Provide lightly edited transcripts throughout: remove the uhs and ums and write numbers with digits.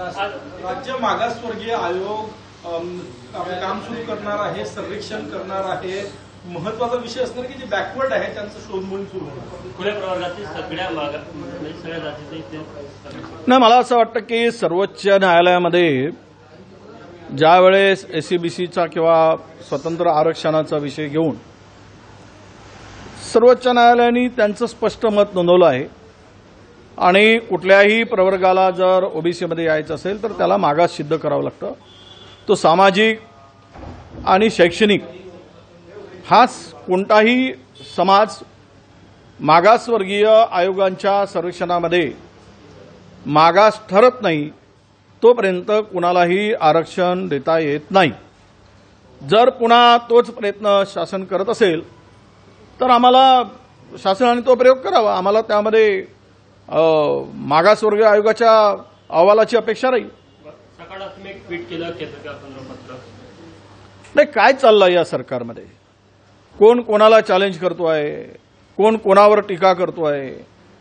राज्य मागासवर्गीय आयोग आपलं काम सुरू करणार आहे, सर्वेक्षण करणार आहे. महत्वाचा विषय असणार की जे बॅकवर्ड आहे त्यांचं शोध मोहीम सुरू होणार. खुल्या प्रवर्गातील सगळ्या जातीचे नाही, मला असं वाटतं की सर्वोच्च न्यायालयामध्ये ज्यावेळेस एससीबीसीचा किंवा स्वतंत्र आरक्षणाचा विषय घेऊन सर्वोच्च न्यायालयाने त्यांचं स्पष्ट मत नोंदवलं आहे आणि कुठल्याही प्रवर्गाला जर ओबीसीमध्ये यायचं असेल तर त्याला मागास सिद्ध करावं लागतं. तो सामाजिक आणि शैक्षणिक हा कोणताही समाज मागासवर्गीय आयोगांच्या सर्वेक्षणामध्ये मागास ठरत नाही तोपर्यंत कुणालाही आरक्षण देता येत नाही. जर पुन्हा तोच प्रयत्न शासन करत असेल तर आम्हाला शासनाने तो प्रयोग करावा. आम्हाला त्यामध्ये मागासवर्गीय आयोगाच्या अहवालाची अपेक्षा राहील. सकारात्मक एक ट्विट केलं पत्र नाही, काय चाललं या सरकारमध्ये? कोण कोणाला चॅलेंज करतो आहे, कोण कोणावर टीका करतो आहे.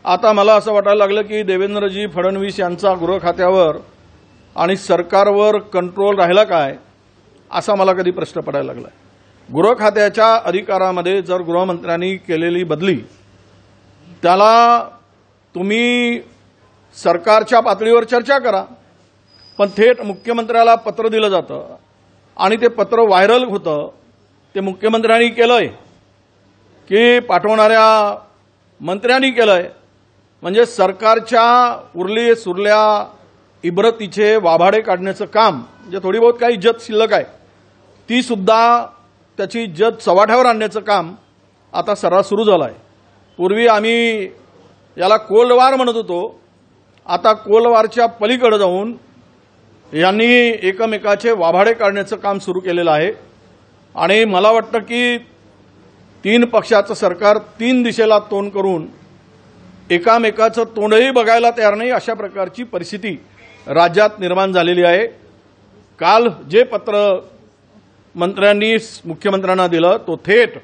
आता मला असं वाटायला लागलं की देवेंद्रजी फडणवीस यांचा गृह खात्यावर आणि सरकारवर कंट्रोल राहिला काय असा मला कधी प्रश्न पडायला लागला. गृह खात्याच्या अधिकारामध्ये जर गृहमंत्र्यांनी केलेली बदली त्याला तुम्ही सरकारच्या पातळीवर चर्चा करा, पण थेट मुख्यमंत्र्याला पत्र दिलं जातं आणि ते पत्र व्हायरल होतं. ते मुख्यमंत्र्यांनी केलंय की पाठवणाऱ्या मंत्र्यांनी केलंय. म्हणजे सरकारच्या उरली सुरल्या इब्रतीचे वाभाडे काढण्याचं काम, म्हणजे थोडी बहुत काही इज्जत शिल्लक आहे ती सुद्धा त्याची इज्जत चव्हाट्यावर आणण्याचं काम आता सर्रास सुरू झालं आहे. पूर्वी आम्ही याला कोल्ड वॉर म्हणत होतो, आता कोल्ड वॉरच्या पलीकडे जाऊन यांनी एकमेकाचे वाभाडे काढण्याचं काम सुरू केलेलं आहे. आणि मला वाटतं की तीन पक्षाचं सरकार तीन दिशेला तोंड करून एकामेकाचं तोंडही बघायला तयार नाही अशा प्रकारची परिस्थिती राज्यात निर्माण झालेली आहे. काल जे पत्र मंत्र्यांनी मुख्यमंत्र्यांना दिलं तो थेट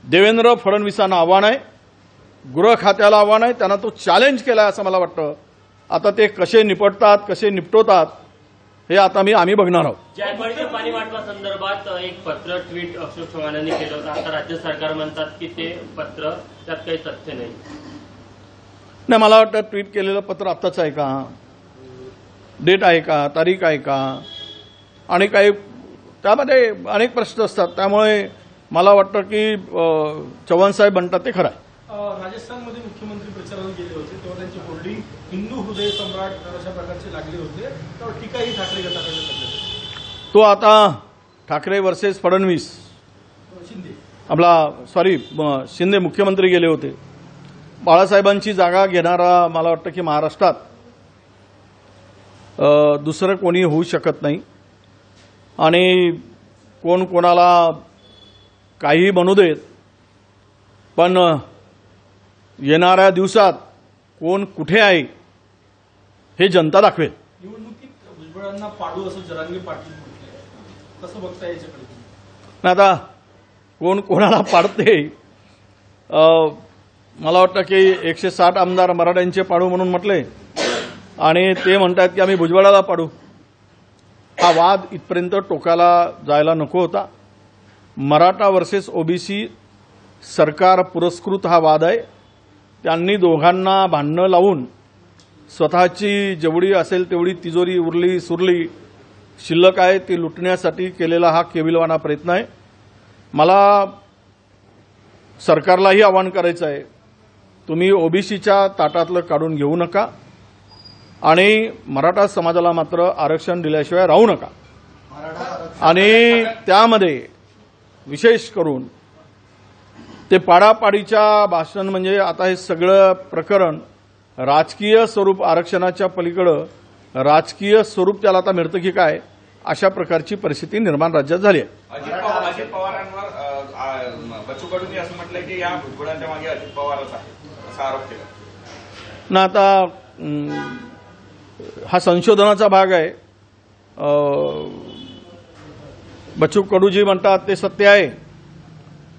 देवेंद्र फडणवीसांना आव्हान आहे, गृह खात्याला आव्हान आहे. त्यांना तो चॅलेंज केला असं मला वाटतं. आता ते कसे निपटतात, कसे निपटवतात हे आता आम्ही बघणार आहोत. जायकवाडीच्या पाणी वाटपा संदर्भात एक पत्र ट्विट अशोक चव्हाणांनी केलं होतं. आता राज्य सरकार म्हणतात की ते पत्र त्यात काही तथ्य नाही. मला वाटतं ट्विट केलेलं पत्र आत्ताच आहे का, डेट आहे का, तारीख आहे का, आणि काही त्यामध्ये अनेक प्रश्न असतात. त्यामुळे मला वाटतं की चव्हाण साहेब म्हणतात ते खरं आहे. राजस्थानमध्ये मुख्यमंत्री प्रचाराला गेले होते तेव्हा त्यांची होर्डिंग हिंदू हृदय सम्राट अशा प्रकारचे लागले होते, त्यावर टीकाही ठाकरे गटाकडे करण्यात. तो आता ठाकरे वर्सेस फडणवीस शिंदे मुख्यमंत्री गेले होते. बाळासाहेबांची जागा घेणारा मला वाटतं की महाराष्ट्रात दुसरं कोणी होऊ शकत नाही. आणि कोण कोणाला काही बनू देत, पण येणाऱ्या दिवसात कोण कुठे आहे हे जनता दाखवेल. निवडणुकीत भुजबळांना पाडू असं जरांगे पाटील म्हटले, कसं बघता याच्याकडे? आता कोण कोणाला पाडते, मला वाटतं की 160 आमदार मराठ्यांचे पाडू म्हणून म्हटले आणि ते म्हणतात की आम्ही भुजबळाला पाडू. हा वाद इथपर्यंत टोकाला जायला नको होता. मराठा वर्सेस ओबीसी सरकार पुरस्कृत हा वाद आहे. त्यांनी दोघांना भांडणं लावून स्वतःची जेवढी असेल तेवढी तिजोरी उरली सुरली शिल्लक आहे ती लुटण्यासाठी केलेला हा केविलवाना प्रयत्न आहे. मला सरकारलाही आवाहन करायचं आहे, तुम्ही ओबीसीच्या ताटातलं काढून घेऊ नका आणि मराठा समाजाला मात्र आरक्षण दिल्याशिवाय राहू नका. आणि त्यामध्ये विशेष करून ते पाडापाडीच्या भाषण, म्हणजे आता हे सगळं प्रकरण राजकीय स्वरूप, आरक्षणाच्या पलीकडं राजकीय स्वरूप त्याला आता मिळतं की काय अशा प्रकारची परिस्थिती निर्माण राज्यात झाली आहे. अजित पवारांवर बच्चू कडूंनी असं म्हटलं की या भुजबळांच्या मागे अजित पवारच आहे असा आरोप केला. ना आता हा संशोधनाचा भाग आहे. बच्चू कडू जी म्हणतात ते सत्य आहे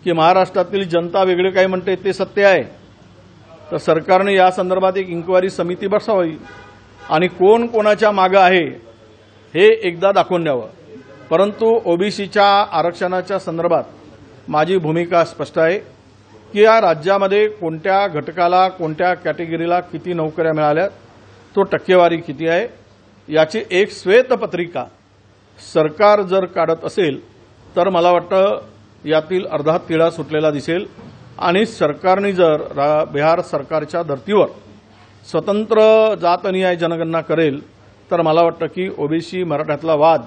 की महाराष्ट्रातील जनता वेगळे काय म्हणते ते सत्य आहे. तर सरकारने या संदर्भात एक इन्क्वायरी समिती बसवावी आणि कोण कोणाच्या मागं आहे हे एकदा दाखवून द्यावं. परंतु ओबीसीच्या आरक्षणाच्या संदर्भात माझी भूमिका स्पष्ट आहे की या राज्यामध्ये कोणत्या घटकाला कोणत्या कॅटेगरीला किती नोकऱ्या मिळाल्या, तो टक्केवारी किती आहे याची एक श्वेतपत्रिका सरकार जर काढत असेल तर मला वाटतं यातील अर्धा तिळा सुटलेला दिसेल. आणि सरकारने जर बिहार सरकारच्या धर्तीवर स्वतंत्र जातनिहाय जनगणना करेल तर मला वाटतं की ओबीसी मराठ्यातला वाद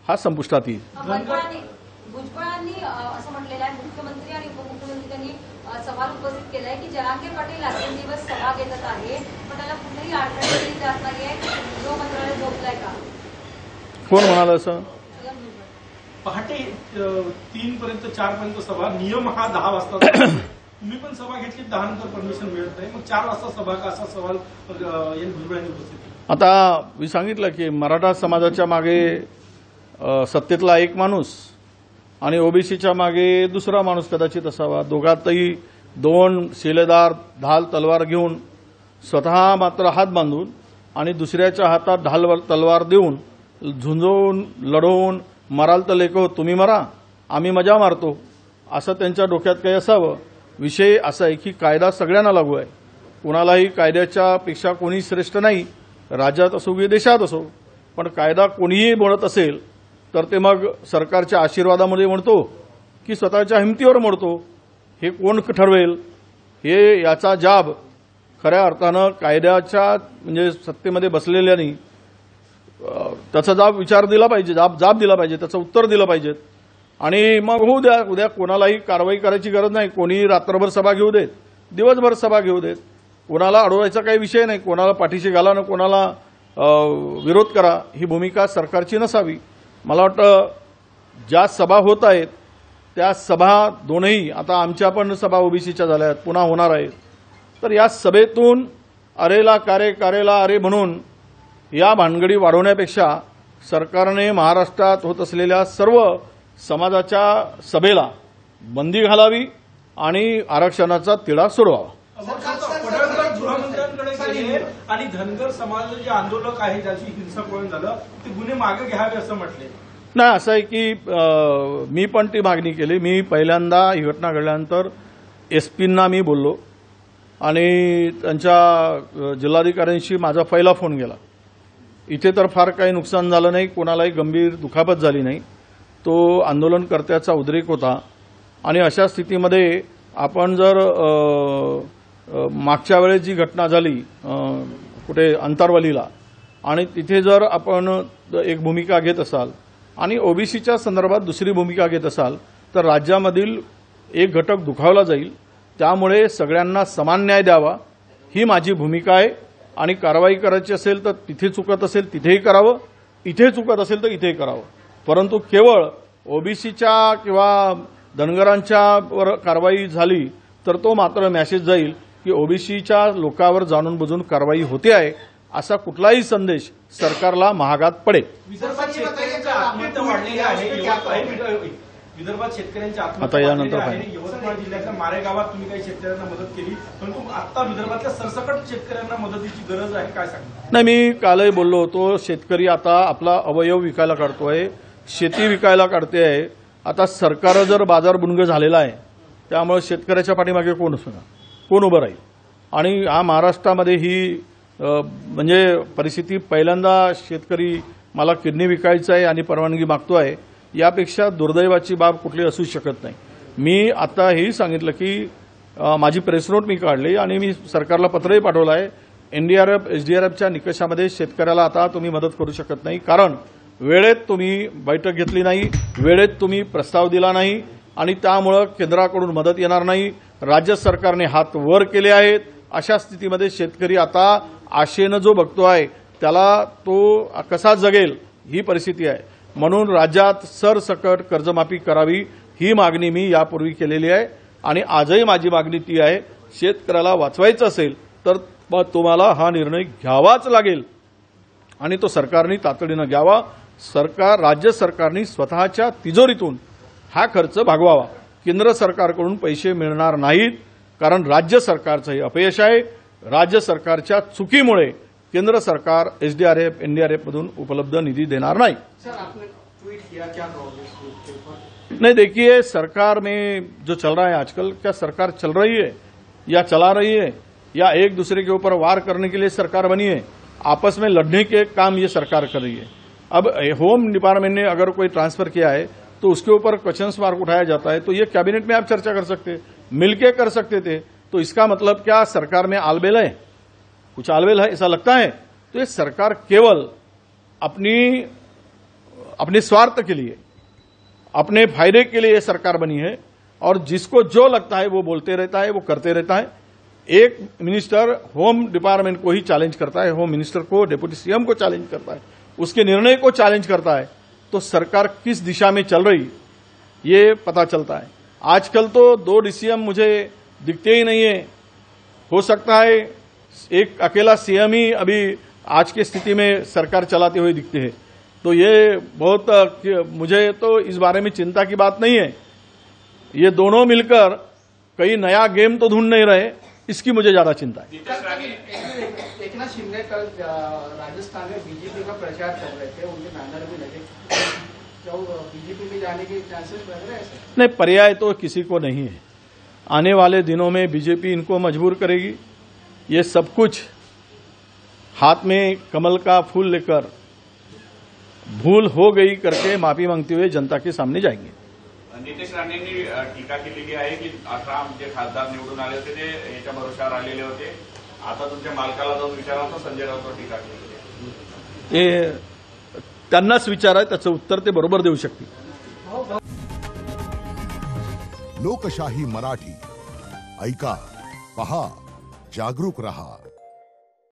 हा संपुष्टात येईल. भुजबळांनी असं म्हटलेलं आहे, मुख्यमंत्री आणि उपमुख्यमंत्री त्यांनी सवाल उपस्थित केलाय की जरांगे पाटील दिवस सभा घेतत आहे पण त्याला कुठेही अडचण केली जात नाहीये, गृहमंत्रालय झोपलाय का? कोण म्हणाल असं? पहाटे 3 पर्यंत 4 पर्यंत सभा, नियम हा 10 वाजता. तुम्ही पण सभा घेतली, 10 नंतर परमिशन मिळत नाही, मग 4 वाजता सभा का, असा सवाल भुजबळांनी उपस्थित केला. आता मी सांगितलं की मराठा समाजाच्या मागे सत्तेतला एक माणूस आणि ओबीसीच्या मागे दुसरा माणूस कदाचित असावा. दोघातही 2 शिलेदार ढाल तलवार घेऊन स्वतः मात्र हात बांधून आणि दुसऱ्याच्या हातात ढाल तलवार देऊन झुंजवून लढवून मराल तर लेखो तुम्ही मरा आम्ही मजा मारतो असं त्यांच्या डोक्यात काही असावं. विषय असा आहे की कायदा सगळ्यांना लागू आहे, कुणालाही कायद्याच्या पेक्षा कोणी श्रेष्ठ नाही, राज्यात असो की देशात असो. पण कायदा कोणीही मोडत असेल तर ते मग सरकारच्या आशीर्वादामध्ये मोडतो की स्वतःच्या हिमतीवर मोडतो हे कोण ठरवेल. हे याचा जाब खऱ्या अर्थानं कायद्याच्या म्हणजे सत्तेमध्ये बसलेल्यांनी त्याचा विचार दिला पाहिजे, जाब दिला पाहिजे, त्याचं उत्तर दिलं पाहिजे. आणि मग होऊ द्या, उद्या कोणालाही कारवाई करायची गरज नाही. कोणी रात्रभर सभा घेऊ देत, दिवसभर सभा घेऊ देत, कोणाला अडवायचा काही विषय नाही. कोणाला पाठीशी घाला ना कोणाला विरोध करा ही भूमिका सरकारची नसावी. मला वाटतं ज्या सभा होत आहेत त्या सभा दोनही, आता आमच्या पण सभा ओबीसीच्या झाल्या आहेत, पुन्हा होणार आहेत, तर या सभेतून अरेला कारे कारेला अरे म्हणून या भानगडी वाढवण्यापेक्षा सरकारने महाराष्ट्रात होत असलेल्या सर्व समाजाच्या सभेला बंदी घालावी आणि आरक्षणाचा तिढा सोडवावा. पडळकर गृहमंत्र्यांकडे गेले आणि धनगर समाज जे आंदोलक आहे ज्याची हिंसापळण झालं ते गुन्हे मागे घ्यावे असं म्हटले. नाही, असं आहे की मी पण ती मागणी केली. मी पहिल्यांदा ही घटना घडल्यानंतर एसपींना मी बोललो आणि त्यांच्या जिल्हाधिकाऱ्यांशी माझा पहिला फोन गेला. इथे तर फार काही नुकसान झालं नाही, कोणालाही गंभीर दुखापत झाली नाही. तो आंदोलनकर्त्याचा उद्रेक होता आणि अशा स्थितीमध्ये आपण जर मागच्या वेळेस जी घटना झाली कुठे अंतरवलीला आणि तिथे जर आपण एक भूमिका घेत असाल आणि ओबीसीच्या संदर्भात दुसरी भूमिका घेत असाल तर राज्यामधील एक घटक दुखावला जाईल. त्यामुळे सगळ्यांना समान न्याय द्यावा ही माझी भूमिका आहे. आणि कारवाई करायची असेल तर तिथे चुकत असेल तिथेही करावं, इथे चुकत असेल तर इथेही करावं. परंतु केवळ ओबीसीच्या किंवा धनगरांच्या वर कारवाई झाली तर तो मात्र मेसेज जाईल की ओबीसीच्या लोकांवर जाणून बुजून कारवाई होते आहे असा कुठलाही संदेश सरकारला महागात पडेल. विदर्भात शेतकऱ्यांच्या आत्महत्या वाढलेल्या आहे, विदर्भात शेतकऱ्यांच्या आता यानंतर यवतमाळ जिल्ह्यातल्या मारेगावात तुम्ही काही शेतकऱ्यांना मदत केली, परंतु आता विदर्भातल्या सरसकट शेतकऱ्यांना मदतीची गरज आहे, काय सांगता? नाही, मी कालही बोललो होतो, शेतकरी आता आपला अवयव विकायला काढतोय, शेती विकायला काढते आहे. आता सरकार जर बाजार बुणग झालेला आहे त्यामुळे शेतकऱ्याच्या पाठीमागे कोण उभं राहील. आणि हा महाराष्ट्रामध्ये ही म्हणजे परिस्थिती पहिल्यांदा शेतकरी मला किडनी विकायचं आहे आणि परवानगी मागतोय, यापेक्षा दुर्दैवाची बाब कुठली असू शकत नाही. मी आता हेही सांगितलं की माझी प्रेस नोट मी काढली आणि मी सरकारला पत्रही पाठवलं आहे. एनडीआरएफ एसडीआरएफच्या निकषामध्ये शेतकऱ्याला आता तुम्ही मदत करू शकत नाही, कारण वेळेत तुम्ही बैठक घेतली नाही, वेळेत तुम्ही प्रस्ताव दिला नाही आणि त्यामुळं केंद्राकडून मदत येणार नाही. राज्य सरकारने हात वर केले आहेत. अशा स्थितीमध्ये शेतकरी आता आशेनं जो बघतोय त्याला तो कसा जगेल ही परिस्थिती आहे. म्हणून राज्यात सरसकट कर्जमाफी करावी ही मागणी मी यापूर्वी केलेली आहे आणि आजही माझी मागणी ती आहे. शेतकऱ्याला वाचवायचं असेल तर तुम्हाला हा निर्णय घ्यावाच लागेल आणि तो सरकारने तातडीनं घ्यावा. राज्य सरकारने स्वतःच्या तिजोरीतून हा खर्च भागवावा. केंद्र सरकारकडून पैसे मिळणार नाहीत, कारण राज्य सरकारचं हे अपयश आहे. राज्य सरकारच्या चुकीमुळे केंद्र सरकार SDRF, NDRF मधून उपलब्ध निधी देणार नाही। सर, आपने ट्वीट किया, क्या कहोगे इस ट्वीट के ऊपर? नहीं, देखिए, सरकार में जो चल रहा है आजकल, क्या सरकार चल रही है या चला रही है या एक दूसरे के ऊपर वार करने के लिए सरकार बनी है? आपस में लड़ने के काम ये सरकार कर रही है। अब होम डिपार्टमेंट ने अगर कोई ट्रांसफर किया है तो उसके ऊपर क्वेश्चन मार्क उठाया जाता है, तो ये कैबिनेट में आप चर्चा कर सकते, मिलके कर सकते थे। तो इसका मतलब क्या सरकार में आलबेल है, कुछ आलबेल है, ऐसा लगता है? तो ये सरकार केवल अपने स्वार्थ के लिए, अपने फायदे के लिए सरकार बनी है और जिसको जो लगता है वो बोलते रहता है, वो करते रहता है। एक मिनिस्टर होम डिपार्टमेंट को ही चैलेंज करता है, होम मिनिस्टर को, डिप्टी सीएम को चैलेंज करता है, उसके निर्णय को चैलेंज करता है, तो सरकार किस दिशा में चल रही ये पता चलता है। आजकल तो 2 DCM मुझे दिखते ही नहीं है। हो सकता है एक अकेला सीएम ही अभी आज की स्थिति में सरकार चलाते हुए दिखते हैं। तो ये बहुत, मुझे तो इस बारे में चिंता की बात नहीं है। ये दोनों मिलकर कई नया गेम तो ढूंढ नहीं रहे, इसकी मुझे ज्यादा चिंता है। एकनाथ शिंदे कल राजस्थान में बीजेपी का प्रचार कर रहे थे, उनके बैनर भी लगे, क्या बीजेपी में जाने के चांसेस बन रहे हैं? नहीं, पर्याय तो किसी को नहीं है। आने वाले दिनों में बीजेपी इनको मजबूर करेगी। ये सब कुछ हाथ में कमल का फूल लेकर भूल हो गई करके माफी मांगते हुए जनता के सामने जाएंगे। नितेश राणेंनी टीका केलेली आहे की 18 आमचे खासदार निवडून आले होते, ते याच्या भरोशावर आलेले होते, आता तुमच्या मालकाला जाऊन विचारा, तर संजय राऊत टीका केली आहे। ते त्यांनाच विचारा, त्याचं उत्तर ते बरोबर देऊ शकतील। लोकशाही मराठी ऐका, पहा, जागरूक रहा।